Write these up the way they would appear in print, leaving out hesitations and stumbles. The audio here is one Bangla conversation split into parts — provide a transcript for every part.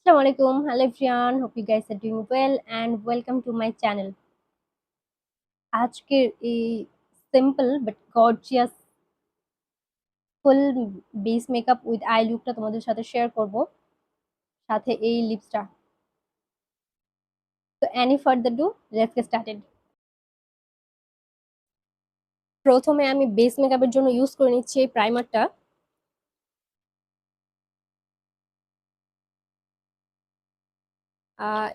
Assalamualaikum, hello everyone. Hope you guys are doing well and welcome to my channel. আজকের এই simple but gorgeous full base makeup with eye লুকটা তোমাদের সাথে শেয়ার করব, সাথে এই লিপসটা। তো any further ado, let's get started. প্রথমে আমি বেস মেকআপের জন্য ইউজ করে নিচ্ছি এই প্রাইমারটা।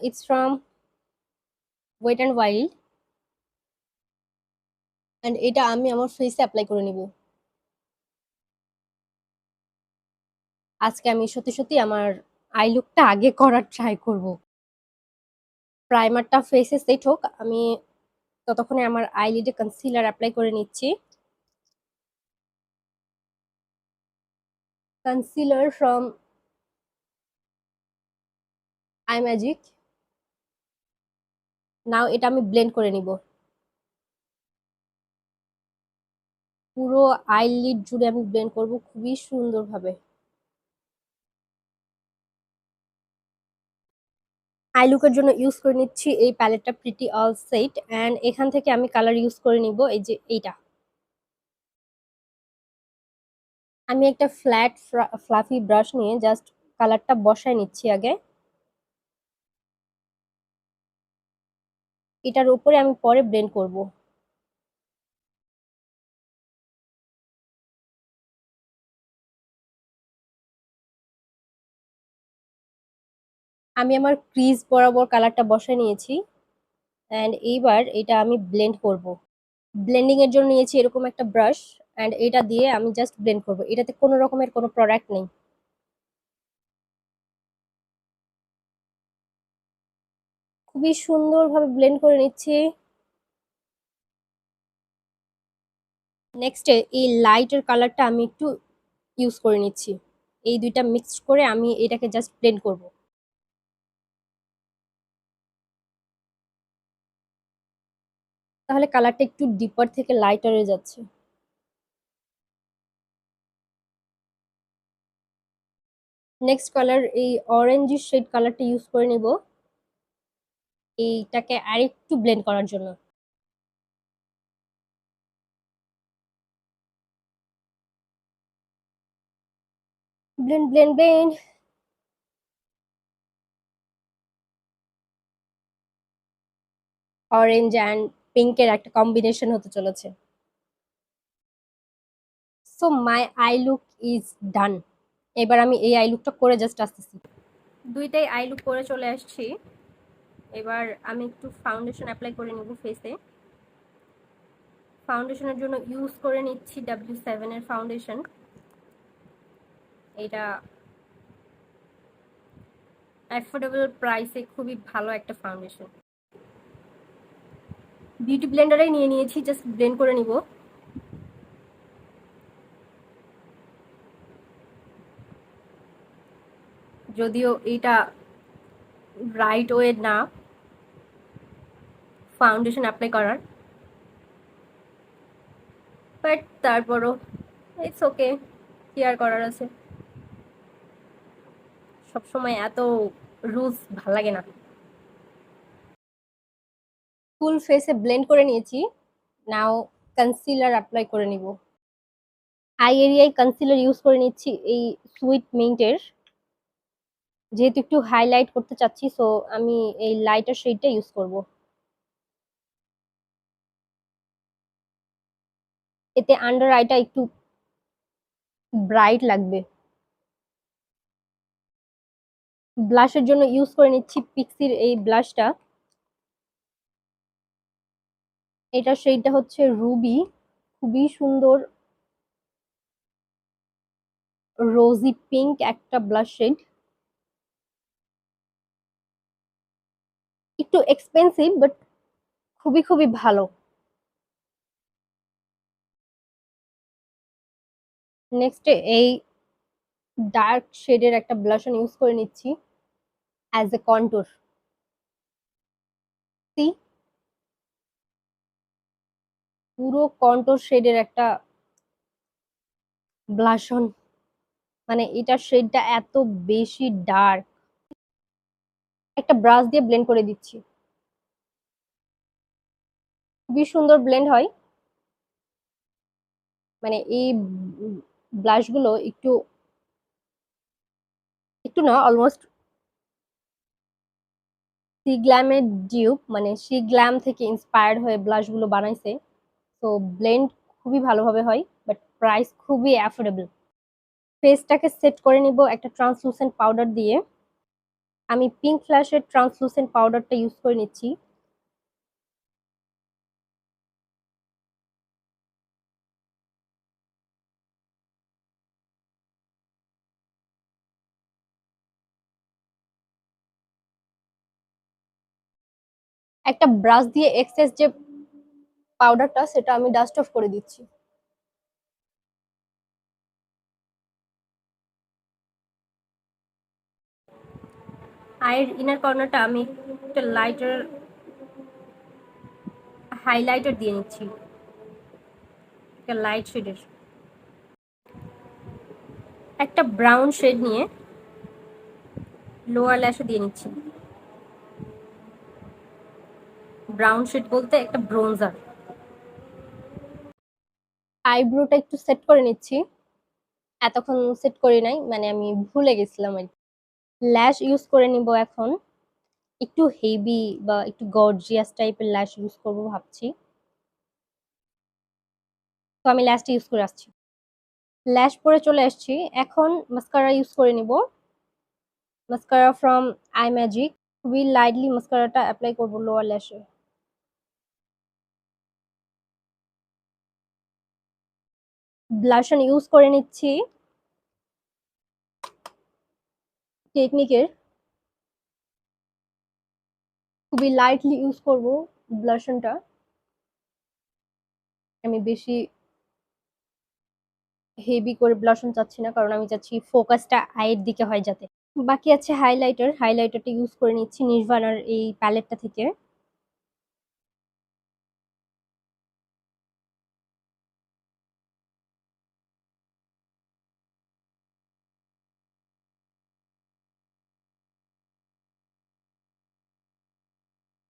It's from wet and wild and এটা আমি আমার ফেসে অ্যাপ্লাই করে নিব। আজকে আমি সত্যি সত্যি আমার আই লুকটা আগে করার ট্রাই করব। প্রাইমারটা ফেসে সেট হোক, আমি ততক্ষণে আমার আইলিডে কনসিলার অ্যাপ্লাই করে নিচ্ছি। Concealer from eye magic. Now এটা আমি ব্লেন্ড করে নিব। পুরো আইলিড জুড়ে আমি ব্লেন্ড করব খুবই সুন্দরভাবে। আই লুকের জন্য ইউজ করে নিচ্ছি এই প্যালেটটা, প্রিটি অল সেট, অ্যান্ড এখান থেকে আমি কালার ইউজ করে নিব এই যে এইটা। আমি একটা ফ্ল্যাট ফ্লাফি ব্রাশ নিয়ে জাস্ট কালারটা বসায় নিচ্ছি আগে। এটার উপরে আমি পরে ব্লেন্ড করব। আমি আমার ক্রিজ বরাবর কালারটা বসায় নিয়েছি অ্যান্ড এইবার এটা আমি ব্লেন্ড করব। ব্লেন্ডিং এর জন্য নিয়েছি এরকম একটা ব্রাশ অ্যান্ড এটা দিয়ে আমি জাস্ট ব্লেন্ড করব। এটাতে কোনো রকমের কোনো প্রোডাক্ট নেই। খুবই সুন্দরভাবে ব্লেন্ড করে নিচ্ছি। নেক্সটে এই লাইটের কালারটা আমি একটু ইউজ করে নিচ্ছি। এই দুইটা মিক্সড করে আমি এটাকে জাস্ট ব্লেন্ড করব। তাহলে কালারটা একটু ডিপার থেকে লাইটারে যাচ্ছে। নেক্সট কালার এই অরেঞ্জ শেড কালারটা ইউজ করে নিব এইটাকে আরেকটু ব্লেন্ড করার জন্য। Blend blend blend. Orange and পিঙ্কের একটা কম্বিনেশন হতে চলেছে। So my eye look is done. এবার আমি এই আই লুকটা করে জাস্ট আসতেছি। দুইটাই আই লুক করে চলে আসছি। এবার আমি একটু ফাউন্ডেশন অ্যাপ্লাই করে নেব ফেসে। ফাউন্ডেশনের জন্য ইউজ করে নিচ্ছি W7 এর ফাউন্ডেশন। এটা অ্যাফোর্ডেবল প্রাইসে খুবই ভালো একটা ফাউন্ডেশন। বিউটি ব্লেন্ডারে নিয়ে নিয়েছি, জাস্ট ব্লেন্ড করে নিব। যদিও এটা রাইট ওয়ে না ফাউন্ডেশন অ্যাপ্লাই করার, বাট তারপরও ইটস ওকে, কি আর করার আছে। সবসময় এত রুলস ভাল লাগে না। ফুল ফেসে ব্লেন্ড করে নিয়েছি। নাও কনসিলার অ্যাপ্লাই করে নিব। আই এরিয়ায় কনসিলার ইউজ করে নিচ্ছি এই সুইট মিন্টের। যেহেতু একটু হাইলাইট করতে চাচ্ছি, সো আমি এই লাইটার শেডটা ইউজ করব। এতে আন্ডার আইটা একটু ব্রাইট লাগবে। ব্লাশের জন্য ইউজ করে নিচ্ছি পিক্সির এই ব্লাশটা। এটার শেডটা হচ্ছে রুবি, খুবই সুন্দর রোজি পিঙ্ক একটা ব্লাশ শেড। একটু এক্সপেন্সিভ বাট খুবই খুবই ভালো। নেক্সট এই ডার্ক শেডের একটা ব্লাশন ইউজ করে নিচ্ছি অ্যাজ এ কন্টুর। সি, পুরো কন্টুর শেডের একটা ব্লাশন, মানে এটার শেডটা এত বেশি ডার্ক। একটা ব্রাশ দিয়ে ব্লেন্ড করে দিচ্ছি। খুবই সুন্দর ব্লেন্ড হয়। মানে এই ব্লাশ গুলো একটু একটু না, অলমোস্ট সি গ্ল্যামের ডিউপ, মানে সি গ্ল্যাম থেকে ইন্সপায়ার্ড হয়ে ব্লাশ গুলো বানাইছে। তো ব্লেন্ড খুবই ভালোভাবে হয়, বাট প্রাইস খুবই অ্যাফোর্ডেবল। ফেসটাকে সেট করে নিব একটা ট্রান্সলুসেন্ট পাউডার দিয়ে। আমি পিঙ্ক ফ্ল্যাশের ট্রান্সলুসেন্ট পাউডারটা ইউজ করে নিচ্ছি। একটা ব্রাশ দিয়ে এক্সেস যে পাউডারটা সেটা আমি ডাস্ট অফ করে দিচ্ছি। আইয়ের ইনার কর্নারটা আমি একটা লাইটার হাইলাইটার দিয়ে নিচ্ছি, একটা লাইট শেডের। একটা ব্রাউন শেড নিয়ে লোয়ার ল্যাশে দিয়ে নিচ্ছি। ব্রাউন শেড বলতে একটা ব্রোঞ্জার। আইব্রোটা একটু সেট করে নিচ্ছি, এতক্ষণ সেট করি নাই, মানে আমি ভুলে গেছিলাম আর কি। ল্যাশ ইউজ করে নিব এখন। একটু হেভি বা একটু গর্জিয়াস টাইপের ল্যাশ ইউজ করব ভাবছি। তো আমি ল্যাশটা ইউজ করে আসছি। ল্যাশ পরে চলে আসছি, এখন মাস্কারা ইউজ করে নিব। Mascara from eye magic. খুবই লাইটলি মাস্কারাটা অ্যাপ্লাই করব লোয়ার ল্যাশে। ব্লাশন ইউজ করে নিচ্ছি টেকনিকের। খুবই লাইটলি ইউজ করব ব্লাশনটা। আমি বেশি হেভি করে ব্লাশন চাচ্ছি না, কারণ আমি চাচ্ছি ফোকাসটা আইয়ের দিকে হয় যাতে। বাকি আছে হাইলাইটার। হাইলাইটারটা ইউজ করে নিচ্ছি নির্ভানার এই প্যালেটটা থেকে।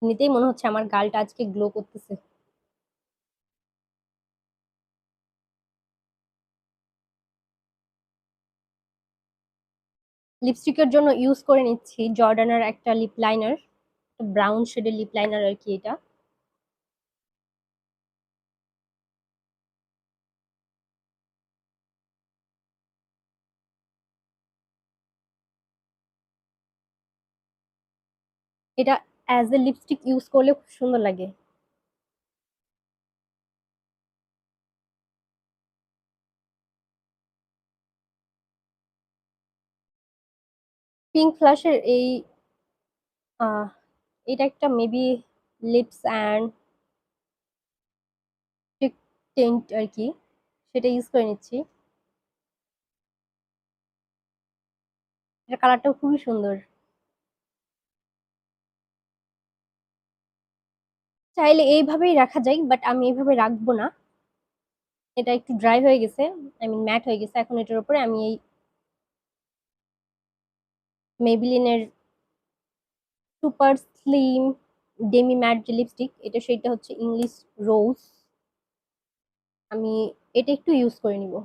এমনিতেই মনে হচ্ছে আমার গালটা আজকে গ্লো করতেছে। লিপস্টিকের জন্য ইউজ করে নিচ্ছি জর্ডানের একটা লিপ লাইনার, ব্রাউন শেডের লিপ লাইনার আর কি এটা। এটা অ্যাজ এ লিপস্টিক ইউজ করলে খুব সুন্দর লাগে। পিঙ্ক ফ্ল্যাশের এই আহ, এটা একটা মেবি লিপস অ্যান্ড টেন্ট আর কি, সেটা ইউজ করে নিচ্ছি। এটা কালারটাও খুবই সুন্দর। চাইলে এইভাবেই রাখা যায়, বাট আমি এইভাবে রাখবো না। এটা একটু ড্রাই হয়ে গেছে, আই মিন ম্যাট হয়ে গেছে। এখন এটার উপরে আমি এই মেবিলিনের সুপার স্লিম ডেমি ম্যাট যে লিপস্টিক, এটা সেটা হচ্ছে ইংলিশ রোজ। আমি এটা একটু ইউজ করে নিব।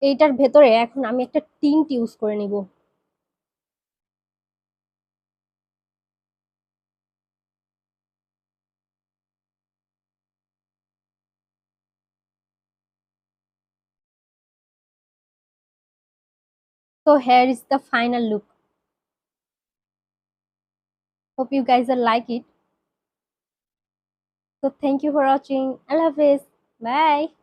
এইটার ভেতরে এখন আমি একটা টিন্ট ইউজ করে নিব। So here is the final look. Hope you guys will like it. So thank you for watching. Allah Hafiz. Bye.